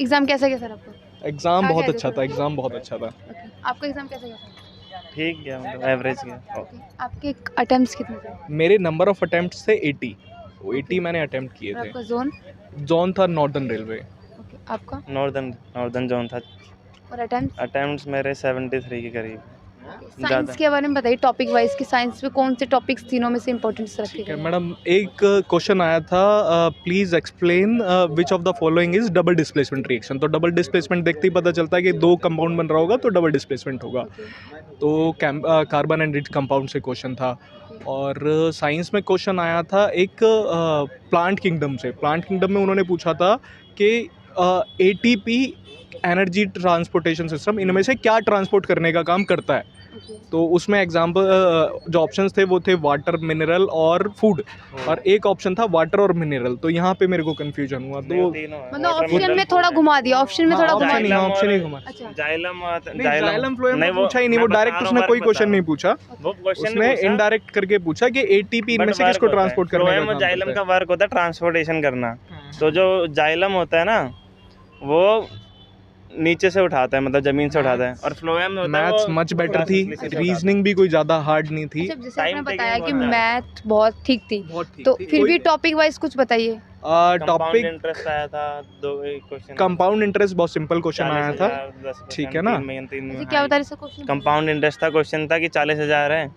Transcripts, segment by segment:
Exam कैसा गया sir आपका? एग्ज़ाम क्या बहुत क्या अच्छा था था, एग्ज़ाम बहुत अच्छा था। ओके, आपका एग्जाम कैसा गया सर? ठीक गया, मतलब एवरेज गया। ओके, आपके अटेम्प्ट्स कितने थे? मेरे नंबर ऑफ अटेम्प्ट्स थे 80, वो 80 Okay. मैंने अटेम्प्ट किए और थे। आपका जोन? जोन था नॉर्दर्न रेलवे। ओके, आपका? नॉर्दर्न जोन था। और अटेम्प्ट्स? अटेम्प्ट्स मेरे 73 के करीब। साइंस ज़्यादा के बारे में बताइए, टॉपिक वाइज कि साइंस में कौन से टॉपिक्स तीनों में से इंपॉर्टेंस रखे ठीक है गए? मैडम, एक क्वेश्चन आया था, please explain which of the following is double displacement reaction. तो डबल डिस्प्लेसमेंट देखते ही पता चलता है कि दो कंपाउंड बन रहा होगा तो डबल डिस्प्लेसमेंट होगा। तो कार्बन एंड रिच कंपाउंड से क्वेश्चन था। और साइंस में क्वेश्चन आया था एक प्लांट किंगडम से। प्लांट किंगडम में उन्होंने पूछा था कि एटीपी एनर्जी ट्रांसपोर्टेशन सिस्टम इनमें से क्या ट्रांसपोर्ट करने का काम करता है। तो उसमें एग्जाम्पल जो ऑप्शंस थे वो थे वाटर, मिनरल और फूड। और एक ऑप्शन था वाटर और मिनरल। तो यहाँ पे मेरे को कंफ्यूजन हुआ। तो मतलब ऑप्शन में थोड़ा घुमा दिया, ऑप्शन में थोड़ा घुमा ऑप्शन ही दिया। ऑप्शन ही घुमा। अच्छा, जाइलम फ्लोएम पूछा ही नहीं, वो डायरेक्ट उसने कोई क्वेश्चन नहीं पूछा। वो क्वेश्चन उसने इनडायरेक्ट करके पूछा कि एटीपी इनमें से किसको ट्रांसपोर्ट करने का काम जाइलम करता का है। वर्क होता है ट्रांसपोर्टेशन करना। तो जो जाइलम होता है ना, वो नीचे से उठाता है, मतलब जमीन से उठाता है। और फ्लोएम होता है मैथ्स वो मच बेटर थी, process से उठाता है। रीजनिंग भी कोई ज़्यादा हार्ड नहीं थी। अच्छा, जैसे आपने Time taking बताया कि बहुत ज़्यादा। मैथ बहुत ठीक थी, बहुत ठीक तो थी। फिर भी कोई टॉपिक वाइज कुछ बताइए। कंपाउंड टॉपिक इंटरेस्ट आया था, दो क्वेश्चन। कंपाउंड इंटरेस्ट बहुत सिंपल क्वेश्चन आया था। ठीक है ना? अच्छा, क्या बता रहे सर क्वेश्चन? कंपाउंड इंटरेस्ट था, क्वेश्चन था कि 40,000 है,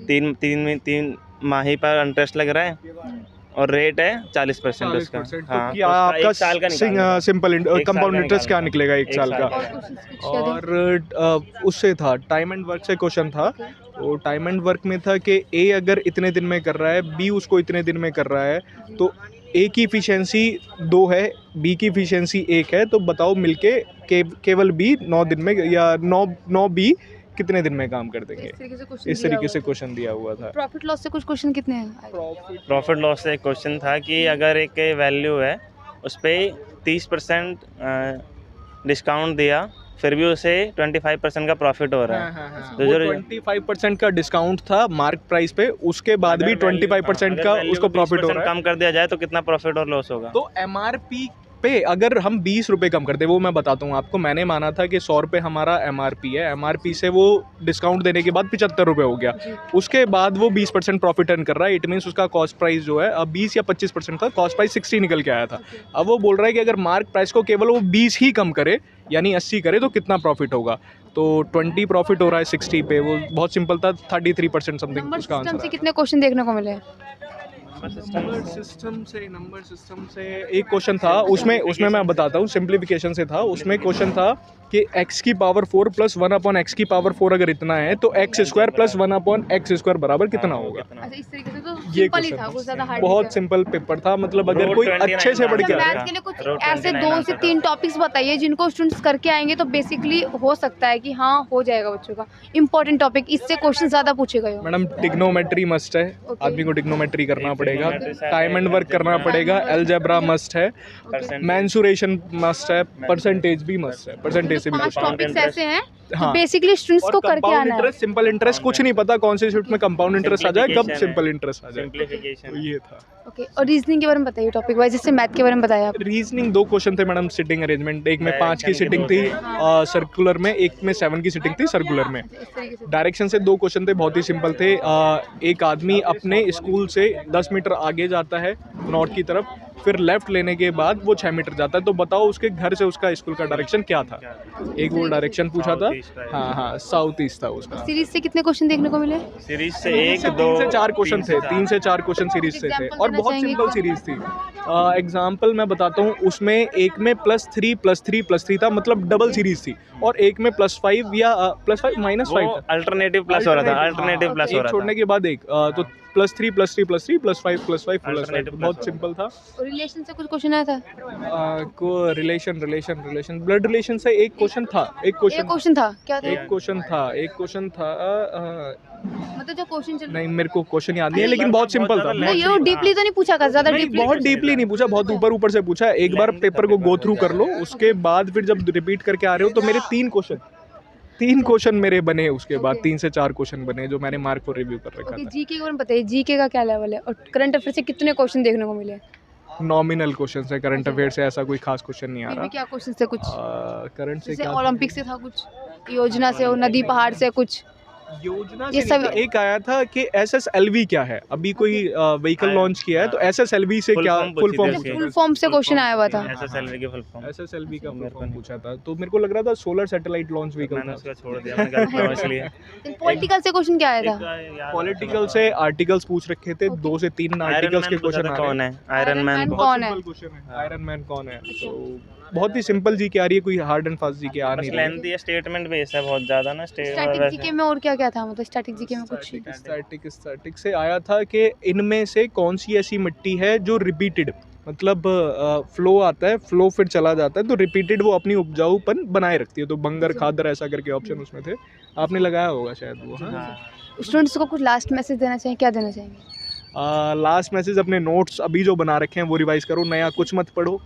तीन माही पर इंटरेस्ट लग रहा है और रेट है 40% उसका। 40%। तो हाँ, क्या तो उसका आपका एक साल का निकालना था। सिंपल एक साल कंपाउंड का इंटरेस्ट क्या निकालना निकलेगा एक साल का। और क्वेश्चंस कुछ क्या थे? और उससे था टाइम एंड वर्क से क्वेश्चन था। तो टाइम एंड वर्क में था कि ए अगर इतने दिन में कर रहा है, बी उसको इतने दिन में कर रहा है, तो ए की इफिशिएंसी 2 है, बी की इफिशिएंसी 1 है। तो बताओ मिलके केवल बी 9 दिन में या 9 बी कितने दिन में काम कर देंगे। इस तरीके से क्वेश्चन दिया हुआ था। प्रॉफिट लॉस से कुछ क्वेश्चन कितने हैं? प्रॉफिट लॉस से एक क्वेश्चन था कि अगर एक वैल्यू है उस पर 30% डिस्काउंट दिया, फिर भी उसे 25% का प्रॉफिट हो रहा है। तो वो जो 25% का डिस्काउंट था मार्क प्राइस पे, उसके बाद भी 25% का उसको प्रॉफिट हो रहा है। कम कर दिया जाए तो कितना प्रॉफिट और लॉस होगा? तो एमआरपी पे अगर हम 20 रुपये कम कर दे, वो मैं बताता हूँ आपको। मैंने माना था कि 100 रुपये हमारा एमआरपी है, एमआरपी से वो डिस्काउंट देने के बाद 75 रुपये हो गया। उसके बाद वो 20% प्रॉफिट अर्न कर रहा है। इट मीन्स उसका कॉस्ट प्राइस जो है अब 20 या 25% था, कॉस्ट प्राइस 60 निकल के आया था। अब वो बोल रहा है कि अगर मार्क प्राइस को केवल वो 20 ही कम करे, यानी 80 करे, तो कितना प्रॉफिट होगा। तो 20 प्रॉफिट हो रहा है 60 पे। वो बहुत सिंपल था, 33% समथिंग नंबर उसका सिस्टम आंसर से है। कितने क्वेश्चन देखने को मिले? नंबर सिस्टम से एक क्वेश्चन था, उसमें मैं बताता हूँ, सिंप्लीफिकेशन से था। उसमें क्वेश्चन था कि x की पावर 4 प्लस 1 अपॉन एक्स की पावर 4 अगर इतना है तो x square plus 1 upon x square बराबर कितना होगा। अच्छा, इस तरीके से तो ये सिंपल ही क्वेश्चन था, कुछ ज्यादा था, हार्ड बहुत सिंपल पेपर था। मतलब अगर कोई अच्छे से बढ़ अच्छा, के मैथ के लिए कुछ ऐसे 2 से 3 टॉपिक्स बताइए जिनको स्टूडेंट्स करके आएंगे तो बेसिकली हो सकता है कि हाँ हो जाएगा बच्चों का। इंपॉर्टेंट टॉपिक, इससे क्वेश्चन ज्यादा पूछे गए हो। मैडम टिग्नोमेट्री मस्ट है, आदमी को टिग्नोमेट्री करना पड़ेगा, टाइम एंड वर्क करना पड़ेगा, अलजेब्रा मस्ट है, मेंसुरेशन मस्ट है, परसेंटेज भी मस्ट है। परसेंटेज से भी 5 टॉपिक्स ऐसे हैं हाँ। तो बेसिकली स्टूडेंट्स को करके आना है। इंटरेस्ट, सिंपल इंटरेस्ट कुछ नहीं पता कौन से शिफ्ट में कंपाउंड इंटरेस्ट आ जाए, कब सिंपल इंटरेस्ट आ जाए। सिंप्लीफिकेशन। तो ये था। ओके, और रीजनिंग के बारे में बताइए टॉपिक वाइज, जैसे मैथ के बारे में बताया आप। रीजनिंग 2 क्वेश्चन थे मैडम, सिटिंग अरेंजमेंट। एक में 5 की सिटिंग थी सर्कुलर में, एक में 7 की सिटिंग थी सर्कुलर में। इस तरीके से डायरेक्शन से 2 क्वेश्चन थे, बहुत ही सिंपल थे। एक आदमी अपने स्कूल से 10 मीटर आगे जाता है नॉर्थ की तरफ, फिर लेफ्ट लेने के बाद वो 6 मीटर जाता है। तो बताओ उसके घर से उसका स्कूल का डायरेक्शन क्या था। एक वो डायरेक्शन पूछा था। हाँ, साउथ ईस्ट था उसका। सीरीज से कितने क्वेश्चन देखने को मिले? सीरीज से 1 2 3 से 4 क्वेश्चन थे, 3 से 4 क्वेश्चन सीरीज से थे और बहुत सिंपल सीरीज थी। एग्जाम्पल मैं बताता हूँ, उसमें एक में +3 था, मतलब डबल सीरीज थी, और एक में +5 या +5 -5 था। अल्टरनेटिव प्लस हो रहा था, अल्टरनेटिव प्लस हो एक रहा छोड़ने था। के बाद एक, तो +3 +3 +5 बहुत सिंपल था। रिलेशन से कुछ क्वेश्चन आया था? को रिलेशन ब्लड रिलेशन से एक क्वेश्चन था। एक क्वेश्चन था, क्या था? एक क्वेश्चन था मतलब जो क्वेश्चन चल नहीं, मेरे को क्वेश्चन याद नहीं है, लेकिन बहुत सिंपल था। नहीं, ये डीपली तो नहीं पूछा का, ज्यादा नहीं, डीपली बहुत डीपली नहीं पूछा, बहुत ऊपर से पूछा। एक बार पेपर को गो थ्रू कर लो, उसके बाद फिर जब रिपीट करके आ रहे हो तो मेरे 3 क्वेश्चन मेरे बने। उसके बाद 3 से 4 क्वेश्चन बने जो मैंने मार्क को रिव्यू कर रखा था। जीके के बारे में बताइए, जीके का क्या लेवल है और करंट अफेयर से कितने क्वेश्चन देखने को मिले? नॉमिनल क्वेश्चन है, करंट अफेयर से ऐसा कोई खास क्वेश्चन नहीं आ फिर भी रहा। क्या क्वेश्चन थे कुछ? करंट से जैसे क्या ओलंपिक से था कुछ, योजना से हो, नदी पहाड़ से कुछ? योजना ये से सब- नहीं था। एक आया था कि SSLV क्या है, अभी कोई व्हीकल लॉन्च किया है तो SSLV से Full क्या form फुल पूछी फॉर्म थी पूछा उसकी। फुल फॉर्म से क्वेश्चन आया हुआ था। SSLV की फुल फॉर्म SSLV का फुल मेरे को फॉर्म नहीं। पूछा था, तो मेरे को लग रहा था सोलर सैटेलाइट लॉन्च व्हीकल मैंने था। उसका छोड़ दिया, मैंने गलत था इसलिए। पॉलिटिकल से क्वेश्चन क्या आया था? पॉलिटिकल से आर्टिकल्स पूछ रखे थे, 2 से 3 आयरन आर्टिकल्स के मैन पूछा क्वेश्चन था आ रहे कौन हैं। है, आयरन मैन कौन बहुत है? सिंपल क्वेश्चन है, आयरन मैन कौन है, तो बहुत ही सिंपल जी की आ रही है, कोई हार्ड एंड फास्ट जी के आ बस नहीं रही है। लेंथी है, स्टेटमेंट बेस्ड है बहुत ज़्यादा ना, स्टैटिक जीके में और क्या क्या था, मतलब स्टैटिक जीके में कुछ? स्टैटिक से आया था कि इनमें से कौन सी ऐसी मिट्टी है जो रिपीटेड, मतलब फ्लो आता है, फ्लो फिर चला जाता है, तो रिपीटेड वो अपनी उपजाऊपन बनाए रखती है, तो बंगर खादर ऐसा करके ऑप्शन उसमें थे, आपने लगाया होगा शायद वो। हाँ, स्टूडेंट्स को कुछ लास्ट मैसेज देना चाहिए, क्या देना चाहेंगे? लास्ट मैसेज, अपने नोट्स अभी जो बना रखे हैं वो रिवाइज करो, नया कुछ मत पढ़ो,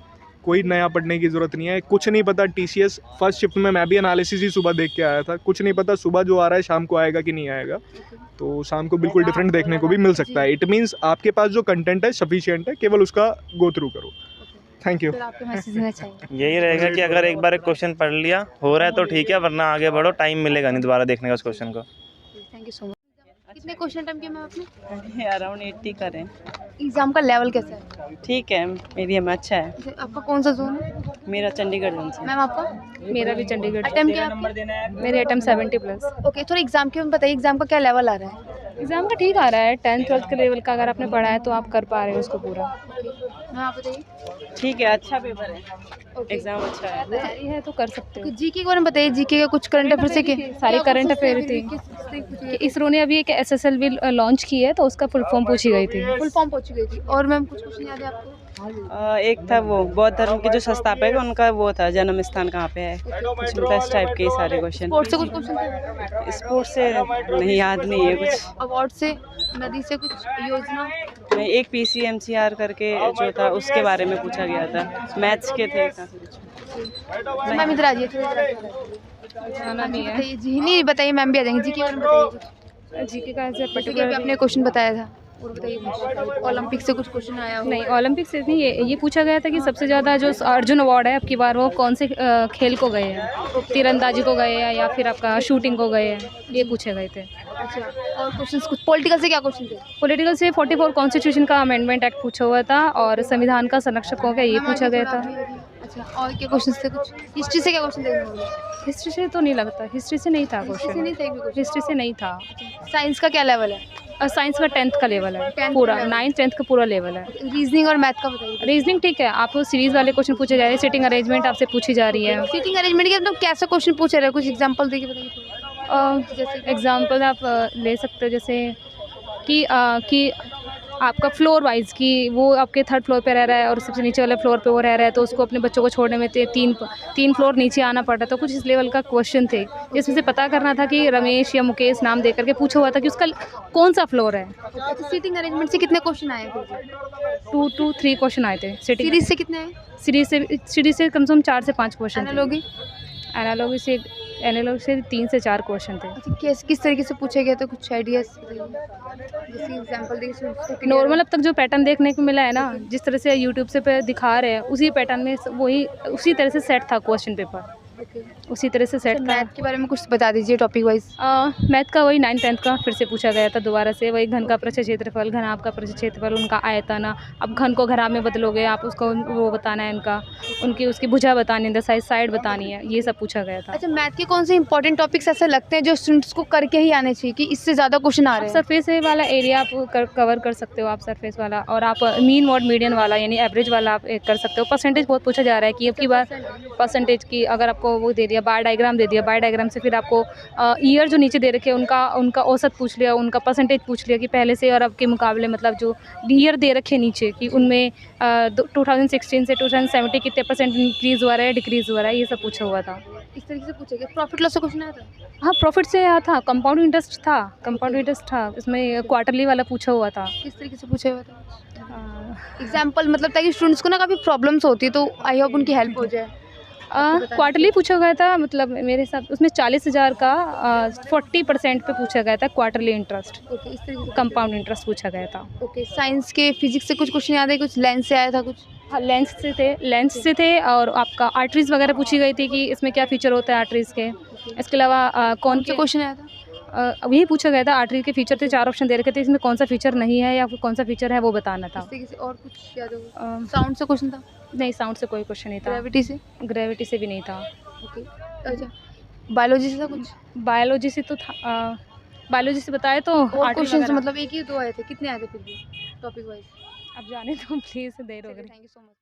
कोई नया पढ़ने की ज़रूरत नहीं है। कुछ नहीं पता TCS फर्स्ट शिफ्ट में मैं भी एनालिसिस ही सुबह देख के आया था, कुछ नहीं पता सुबह जो आ रहा है शाम को आएगा कि नहीं आएगा, तो शाम को बिल्कुल डिफरेंट देखने को भी मिल सकता है। इट मीन्स आपके पास जो कंटेंट है सफिशिएंट है, केवल उसका गो थ्रू करो। Thank you. फिर आपको मैसेज देना चाहिए? यही रहेगा कि अगर एक बार एक क्वेश्चन पढ़ लिया हो रहा है तो ठीक है, वरना आगे बढ़ो, टाइम मिलेगा नहीं दोबारा देखने का उस क्वेश्चन को। Thank you so much. कितने क्वेश्चन अटेम्प्ट किए मैम आपने? अराउंड 80 करें। एग्जाम का लेवल कैसा है? ठीक है, मीडियम अच्छा है। जैसे आपका कौन सा जोन है? मेरा चंडीगढ़ जोन से। मैम आपका? मेरा भी चंडीगढ़। अटेम्प्ट किया आपने? मेरे अटेम्प्ट 70+। ओके, थोड़ा एग्जाम के बताइए, एग्जाम का क्या लेवल आ रहा है? एग्ज़ाम का ठीक आ रहा है, 10th 12th के लेवल का अगर आपने पढ़ा है तो आप कर पा रहे हो उसको पूरा। मैम आप बताइए। ठीक है, अच्छा पेपर है, ओके, एग्ज़ाम अच्छा है। तैयारी है तो कर सकते हो। जीके के बारे में बताइए, जीके का कुछ करंट अफेयर से के सारे करंट अफेयर थी। इसरो ने अभी एक SSLV लॉन्च की है तो उसका फुल फॉर्म पूछी गई थी। फुल फॉर्म पहुंच गई थी। और मैम कुछ क्वेश्चन याद है आपको? एक था वो बौद्ध धर्म के जो संस्थापक है उनका वो था, जन्म स्थान कहाँ पे है, कुछ मतलब इस टाइप के सारे क्वेश्चन। स्पोर्ट्स से कुछ क्वेश्चन थे? स्पोर्ट्स से नहीं, याद नहीं है कुछ। अवार्ड से, नदी से कुछ, योजना? नहीं, एक PCMCR करके जो था उसके बारे में पूछा गया था, मैथ्स के थे काफी कुछ। मैम इधर आ जाइए, थोड़ा इधर आ जाइए। जाना नहीं है। बताइए जी, नहीं बताइए, मैम भी आ जाएंगे। जीके के बारे में बताइए कुछ। जीके का ऐसे जैसे कि अभी पर्टिकुलर आपने क्वेश्चन बताया था, और बताइए कुछ। ओलंपिक से कुछ क्वेश्चन आया हो? नहीं, ओलंपिक से नहीं, ये पूछा गया था कि सबसे ज़्यादा जो अर्जुन अवार्ड है अब की बार वो कौन से खेल को गए हैं, तीरंदाजी को गए हैं या फिर आपका शूटिंग को गए हैं, ये पूछे गए थे। अच्छा, और क्वेश्चंस कुछ पॉलिटिकल से क्या क्वेश्चन थे? पॉलिटिकल से 44 कॉन्स्टिट्यूशन का अमेंडमेंट एक्ट पूछा हुआ था और संविधान का संरक्षक हो गया, ये मैम, पूछा आगे गया थोड़ा था। आगे। अच्छा, और क्या क्वेश्चन थे कुछ? हिस्ट्री से क्या क्वेश्चन थे? हिस्ट्री से तो नहीं लगता, हिस्ट्री से नहीं था हिस्ट्री से क्वेश्चन, नहीं थे भी क्वेश्चन। हिस्ट्री से नहीं था। साइंस का क्या लेवल है? साइंस का 10th का लेवल है 10th पूरा, का level। 9th 10th का पूरा लेवल है। रीजनिंग और मैथ का बताइए। रीजनिंग ठीक है, आपको सीरीज वाले क्वेश्चन पूछे जा रहे हैं, सिटिंग अरेंजमेंट आपसे पूछी जा रही है। सीटिंग अरेंजमेंट के मतलब कैसा क्वेश्चन पूछ रहे हैं, कुछ एग्जांपल देके बताइए। जैसे एग्जांपल आप ले सकते हो, जैसे कि आपका फ्लोर वाइज कि वो आपके 3rd फ्लोर पे रह रहा है और सबसे नीचे वाले फ्लोर पे वो रह रहा है, तो उसको अपने बच्चों को छोड़ने में तीन फ्लोर नीचे आना पड़ता, तो कुछ इस लेवल का क्वेश्चन थे जिसमें से पता करना था कि रमेश या मुकेश नाम दे करके पूछा हुआ था कि उसका कौन सा फ्लोर है। अच्छा, सीटिंग अरेंजमेंट से कितने क्वेश्चन आए थे? 2 to 3 क्वेश्चन आए थे। सीरीज से कितने आए? सीरीज से कम से कम 4 से 5 क्वेश्चन थे। एनालॉगी एनालॉगी से 3 से 4 क्वेश्चन थे। अच्छा, किस तरीके से पूछे गए थे, कुछ आइडियाज बताइए, जैसे एग्जांपल देखिए। नॉर्मल अब तक जो पैटर्न देखने को मिला है ना, जिस तरह से यूट्यूब से पे दिखा रहे हैं उसी पैटर्न में वही उसी तरह से सेट था क्वेश्चन पेपर, उसी तरह से सेट था। मैथ के बारे में कुछ बता दीजिए टॉपिक वाइज। मैथ का वही 9th 10th का फिर से पूछा गया था दोबारा से, वही घन का प्रचय क्षेत्रफल, घनाभ का प्रचय क्षेत्रफल, उनका आयतन। अब घन को घराभ में बदलोगे आप, उसको वो बताना है, उनकी उसकी भुजा बतानी है, साइड बतानी है, ये सब पूछा गया था। अच्छा, मैथ के कौन से इंपॉर्टेंट टॉपिक्स ऐसे लगते हैं जो स्टूडेंट्स को करके ही आने चाहिए कि इससे ज़्यादा क्वेश्चन आ रहे हैं? सरफेस वाला एरिया आप कवर कर सकते हो, आप सरफेस वाला, और आप मीन मॉड मीडियन वाला यानी एवरेज वाला आप कर सकते हो। परसेंटेज बहुत पूछा जा रहा है कि अब की बार परसेंटेज की अगर आपको वो दे दिया, बार डायग्राम दे दिया, बार डायग्राम से फिर आपको ईयर जो नीचे दे रखे उनका औसत पूछ लिया, उनका परसेंटेज पूछ लिया कि पहले से और अब के मुकाबले, मतलब जो ईयर दे रखे नीचे कि उनमें 2016 से 2017 कितने परसेंट इंक्रीज़ हुआ है, डिक्रीज़ हुआ है, ये सब पूछा हुआ था। इस तरीके से पूछेगा। प्रॉफिट लॉस का क्वेश्चन आया था? हाँ, प्रॉफिट से आया था, कंपाउंड इंटरेस्ट था, इसमें क्वार्टरली वाला पूछा हुआ था। किस तरीके से पूछा हुआ था? एग्जाम्पल मतलब ताकि स्टूडेंट्स को ना काफ़ी प्रॉब्लम्स होती है, तो आई होप उनकी हेल्प हो जाए। क्वार्टरली पूछा गया था, मतलब मेरे हिसाब उसमें 40,000 का 40% पे पूछा गया था क्वार्टरली इंटरेस्ट, ओके, इस तरीके से कंपाउंड इंटरेस्ट पूछा गया था। ओके, साइंस के फिजिक्स से कुछ क्वेश्चन याद है, कुछ लेंस से आया था कुछ? हाँ, लेंस से थे और आपका आर्टरीज वगैरह पूछी गई थी कि इसमें क्या फीचर होता है आर्टरीज के। इसके अलावा कौन से से क्वेश्चन आया था? यही पूछा गया था, आर्टरी के फीचर थे, 4 ऑप्शन दे रखे थे, इसमें कौन सा फीचर नहीं है या फिर कौन सा फीचर है वो बताना था। इस तरीके से और कुछ याद हो? अ, साउंड से क्वेश्चन था? नहीं, साउंड से कोई क्वेश्चन नहीं था, ग्रेविटी से? ग्रेविटी से भी नहीं था। ओके, अच्छा, बायोलॉजी से था कुछ? बायोलॉजी से तो था, बायोलॉजी से बताए तो और आर्टरी क्वेश्चन वगैरह। मतलब एक ही दो आए थे, कितने आए थे फिर भी टॉपिक वाइज? अब जाने तो प्लीज़, देर हो गई। Thank you so much.